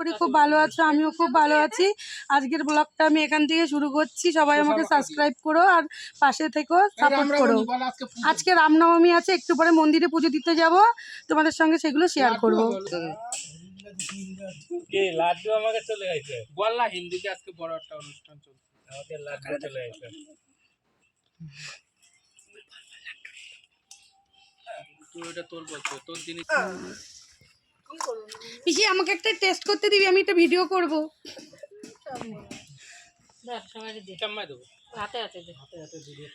করি খুব ভালো আছো, আমিও খুব ভালো আছি। আজকের ব্লগটা আমি এখান থেকে শুরু করছি। সবাই আমাকে সাবস্ক্রাইব করো আর পাশে থেকো, সাপোর্ট করো। আজকে রামনবমী আছে, একটু পরে মন্দিরে পুজো দিতে যাব, তোমাদের সঙ্গে সেগুলো শেয়ার করবো। লাড্ডু আমাকে চলে গেছে, বললা হিন্দিতে আজকে বড় একটা অনুষ্ঠান চলছে, আমাকে লাড্ডু চলে গেছে। তোর বলছো তোর জিনিস পিসি আমাকে একটা টেস্ট করতে দিবি, আমি একটা ভিডিও করবো।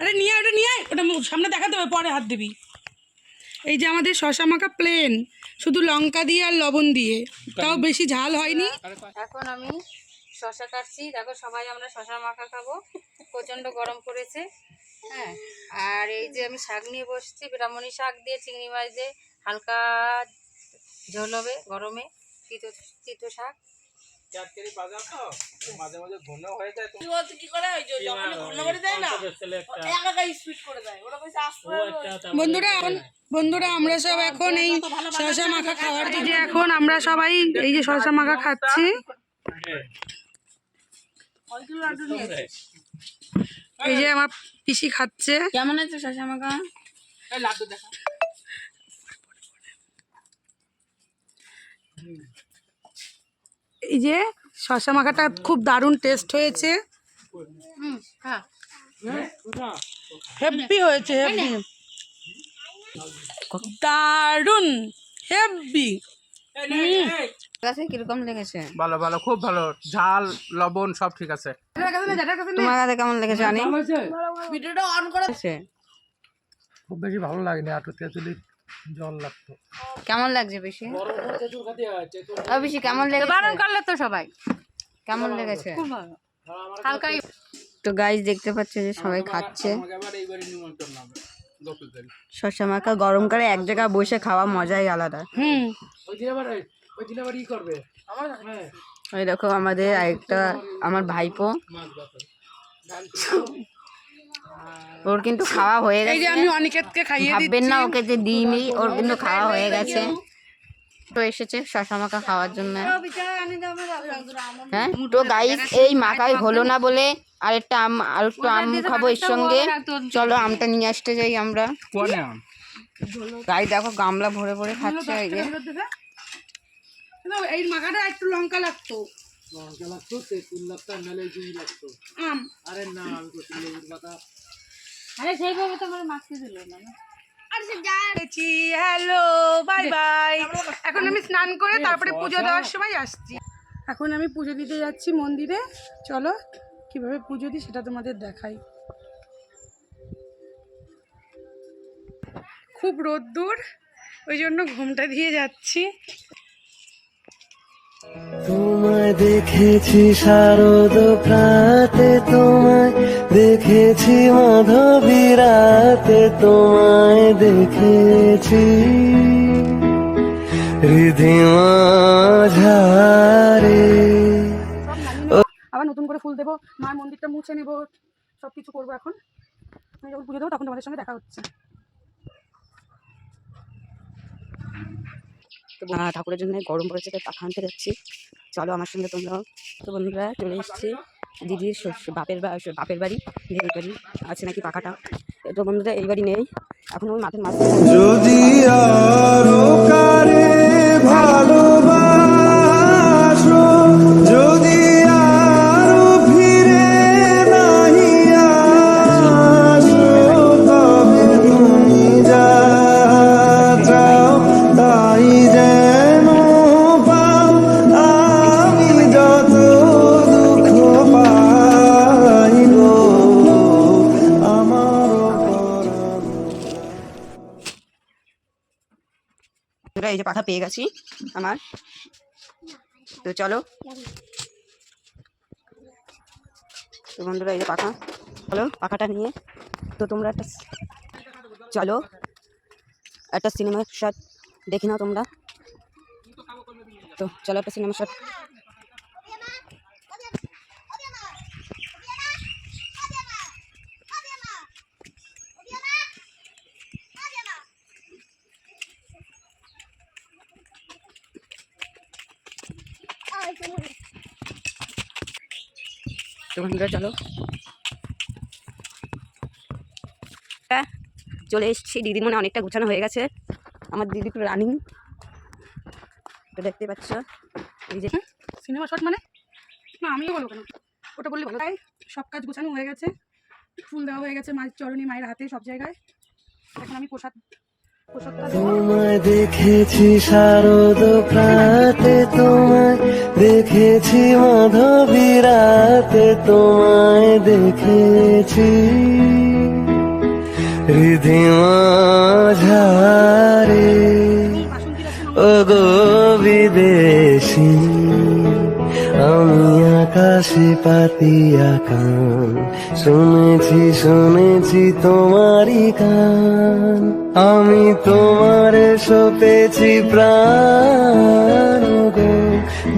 আরে নিয়ে ওটা নিয়ে আয়, ওটা সামনে দেখাতে হবে, পরে হাত দিবি। এই যে আমাদের শশা মাখা প্লেন, শুধু লঙ্কা দিয়ে আর লবণ দিয়ে, তাও বেশি ঝাল হয়নি। এখন আমি শশা কাটছি, দেখো সবাই আমরা শশা মাখা খাবো, প্রচণ্ড গরম পড়েছে। হ্যাঁ, আর এই যে আমি শাক নিয়ে বসছি, ব্রাহ্মণী শাক দিয়ে চিংড়ি মাছ দিয়ে হালকা ঝোল হবে গরমে, তিতো শাক। মাঝে মাঝে ঘন হয়ে যায়, বন্ধুরা আমরা সব এখন এই শশা মাখা খাওয়ার জন্য, এখন আমরা সবাই এই যে শশা মাখা খাচ্ছি। এই যে আমার পিসি খাচ্ছে। কেমন আছে শশা মাখা? লাড্ডু দেখা। এই যে শশা মাখাটা খুব দারুণ টেস্ট হয়েছে, হ্যাঁ, হেভি হয়েছে, হেভি দারুণ হেভি। কিরকম লেগেছে? ভালো ভালো, খুব ভালো, ঝাল লবণ সব ঠিক আছে। তোমার কাছে কেমন লেগেছে? আনি ভিডিওটা অন করে। খুব বেশি ভালো লাগেনি, আটু তেঁতুলি জল লাগতো। কেমন লাগছে বেশি? বেশি কেমন লেগেছে? বারণ করলে তো সবাই কেমন লেগেছে? হালকাই। তো গাইস দেখতে পাচ্ছ যে সবাই খাচ্ছে শশা মাখা। গরমকালে এক জায়গায় বসে খাওয়া মজাই আলাদা। ওই দেখো আমাদের আরেকটা, আমার ভাইপো, ওর কিন্তু খাওয়া হয়ে গেছে। আমি অনিকেতকে খাইয়ে দিচ্ছি, ভাববেন না ওকে যে দিইনি, ওর কিন্তু খাওয়া হয়ে গেছে। তো এসেছে শশা মাখা খাওয়ার জন্য। হ্যাঁ, তো গাইস এই মাখাই হলো না বলে আরেকটা আর একটু আম খাবো এর সঙ্গে। চলো আমটা নিয়ে আসতে যাই আমরা। গাই দেখো গামলা ভরে ভরে খাচ্ছে। এই যে এই মাখাটা একটু লঙ্কা লাগতো, আম। আরে না, আমি করছি লেবুর পাতা। আরে সেইভাবে তো আমার মাখতে দিল না। Hello bye bye. এখন আমি স্নান করে তারপরে পুজো দেওয়ার সময় আসছি। এখন আমি পুজো দিতে যাচ্ছি মন্দিরে, চলো কিভাবে পুজো দিই সেটা তোমাদের দেখাই। খুব রোদ্দুর, ওই জন্য ঘুমটা দিয়ে যাচ্ছি। তোমায় দেখেছি শারদ প্রাতে, তোমায় দেখেছি মাধবী রাতে, তোমায় দেখেছি হৃদিমা ঝারে। আবার নতুন করে ফুল দেবো, মার মন্দিরটা মুছে নেবো, সব কিছু করবো। এখন আমি যখন পুজো দেবো তখন তোমাদের সঙ্গে দেখা হচ্ছে। ঠাকুরের জন্য গরম পড়েছে, তাই পাখা আনতে যাচ্ছি। চলো আমার সঙ্গে তোমরাও। তো বন্ধুরা চলে এসেছি দিদির বাপের বাড়ি, দেবীর বাড়ি আছে নাকি পাখাটা। তো বন্ধুরা এই বাড়ি নেই, এখন ওই মাঠের মাঝে। যদি আরো কারে ভালোবাসো, যদি আরো ফিরে নাহি আসো, তবে তুমি যা চাও তাই যেন পাও। আমি যত দুঃখ পাই গো আমারও এই যে পাখা পেয়ে গেছি আমার। তো চলো, তো বন্ধুরা এই যে পাখা, চলো পাখাটা নিয়ে। তো তোমরা একটা চলো একটা সিনেমা শট দেখে নাও তোমরা। তো চলো একটা সিনেমা শট। তো বন্ধুরা চলো চলে এসেছি। দিদির মনে অনেকটা গুছানো হয়ে গেছে। আমার দিদি পুরো রানিং, তো দেখতে পাচ্ছ। এই যে সিনেমা শট মানে না, আমিও বলবো কেন, ওটা বললে ভালো। তাই সব কাজ গোছানো হয়ে গেছে, ফুল দেওয়া হয়ে গেছে মায়ের চরণে, মায়ের হাতে, সব জায়গায়। এখন আমি প্রসাদটা দেবো। তোমায় দেখেছি শারদ প্রাতে, তোমায় দেখেছি মাধবী রাতে, তোমায় দেখেছি হৃদিমা ঝারে ও গো বিদেশী। আমি আকাশে পাতিয়া কান শুনেছি তোমারই গান। আমি তোমারে সপেছি প্রাণ গো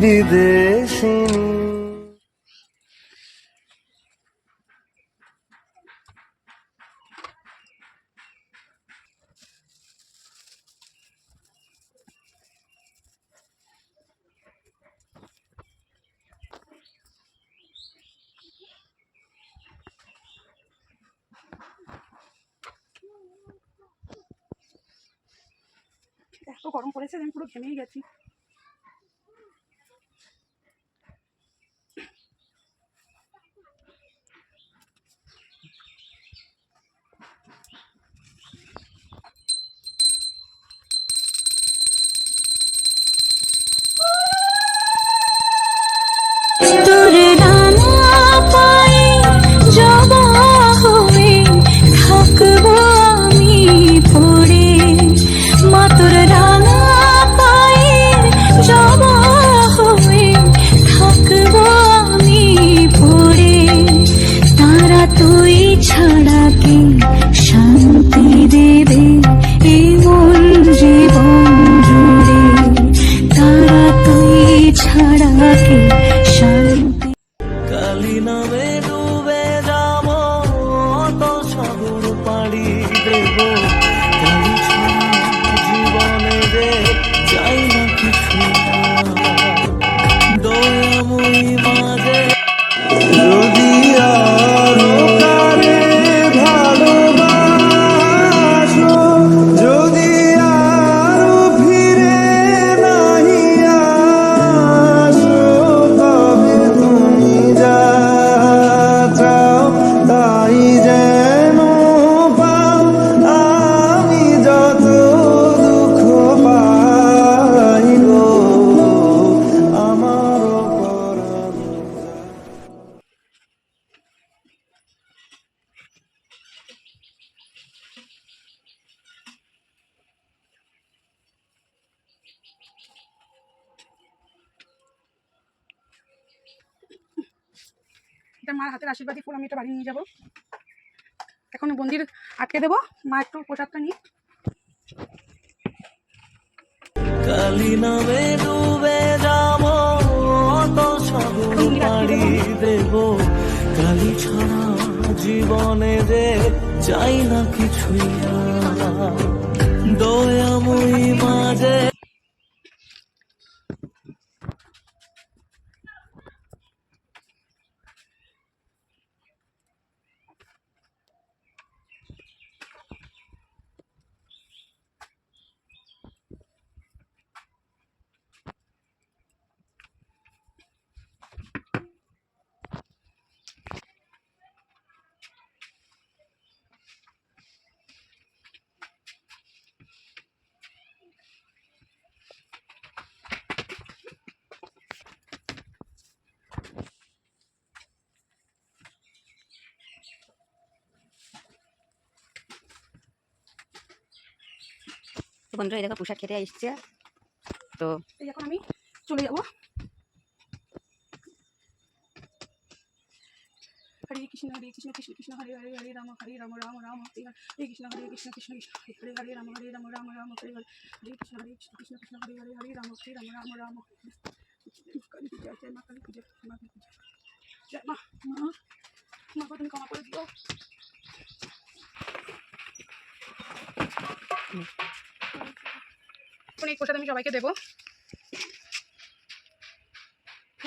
বিদেশিনী। এত গরম পড়েছে আমি পুরো ঘেমেই গেছি। তোর ডানা পায়ে জবা হয়ে থাকবো আমি পড়ে, মা তোর ডানা পায়ে জবা হয়ে থাকবো আমি পড়ে। তারা তুই ছাড়া কি শান্তি দেবে এই মন জীবন জুড়ে, তারা তুই ছাড়া কি শান্তি। কালি নামে ডুবে যাব অত সাগর পাড়ি দেব, কালি ছাড়া জীবনে রে চাই না কিছু। দয়াময়ী মাঝে যদি আরো কারে ভালোবাসো, যদি আরো ফিরে নাহি আসো, তবে তুমি যা চাও তাই যেন পাও। আমি যত দুঃখ পাই গো আমারও পরানো যায়। এটা মার হাতের আশীর্বাদী ফুল, আমি এটা বাড়ি নিয়ে যাবো। এখন মন্দির আটকে দেবো, মা একটু প্রসাদটা নিয়ে। কালি নামে ডুবে যাব অত সাগর পাড়ি দেব, কালি ছাড়া জীবনে রে চাই না কিছুই আর। দয়াময়ী মাঝে তো বন্ধুরা এই দেখো প্রসাদ খেতে এসছে। তো এই এখন আমি চলে যাবো। হরে কৃষ্ণ কৃষ্ণ কৃষ্ণ হরে হরে, হরে রাম রাম রাম হরে হরে, কৃষ্ণ কৃষ্ণ কৃষ্ণ হরে হরে রাম রাম হরে হরে, হরে কৃষ্ণ কৃষ্ণ কৃষ্ণ হরে হরে, হরে রাম রাম কালী পূজা, জয় মা কালী পূজা, মা কালী পূজা, জয় মা। মা তুমি ক্ষমা করে দিও। এখন এই প্রসাদ আমি সবাইকে দেবো।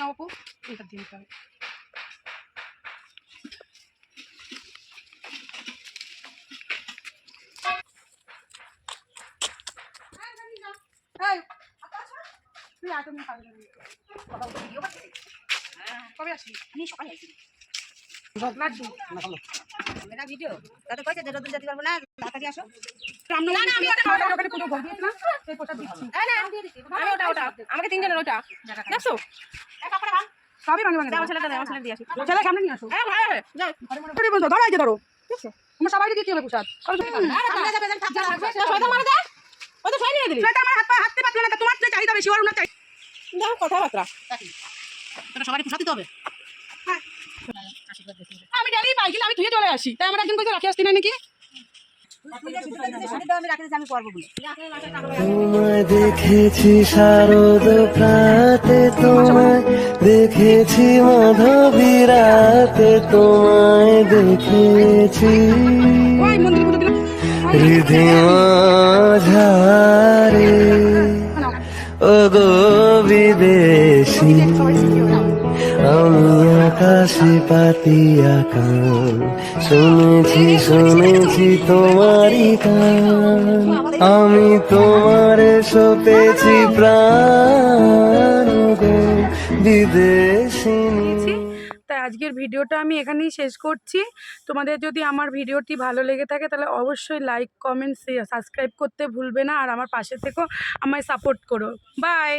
না অপু এটা দিয়ে দিতে হবে। এই, তুই আয়, তুমি পারবে না। কবে আসবি? আমি সকালে আইছি লাড্ডু না ভিডিও তাতে কইছে যে রোদন যেতে পারবো না তাড়াতাড়ি আসো রামনবমী আমি ওখানে পুজো ভোগ দিয়েছিলাম, সেই প্রসাদ দিচ্ছি। আমি ওটা আমাকে তিনজনের ওটা দেখছো সবই ভাঙে ভাঙে আমার ছেলেটা আমার ছেলে দিয়ে আসি ছেলে সামনে নিয়ে আসো। হ্যাঁ ভাই যাও ধরে বলতো ধরো, এই যে ধরো, আমরা সবাইকে দিতে হবে প্রসাদ। শয়তান মারা দে ও তো ফাইন নিয়ে দিলি সেটা আমার হাত পা হাতে পাতলো না, তোমার যে চাহিদা বেশি ওর না চাই। দাও কথাবার্তা তোরা সবাই প্রসাদ দিতে হবে। আমি ডেলি পাই, কিন্তু আমি ধুয়ে চলে আসি, তাই আমার একজন কইছে রাখি আসতি না নাকি। আমি রাখতে আমি করবো বলে তোমায় দেখেছি শারদ প্রাতে, তোমায় দেখেছি মাধবীরাতে, তোমায় দেখেছি ওই মন্দিরে পুজো দিলাম। হৃদয়াঝারে ও গো বিদেশি, আমি আকাশে পাতিয়া কান শুনেছি তোমারই গান, আমি তোমারে সপেছি প্রাণ গো বিদেশিনী। তাই আজকের ভিডিওটা আমি এখানেই শেষ করছি। তোমাদের যদি আমার ভিডিওটি ভালো লেগে থাকে তাহলে অবশ্যই লাইক কমেন্ট সাবস্ক্রাইব করতে ভুলবে না, আর আমার পাশে থেকেও আমায় সাপোর্ট করো। বাই।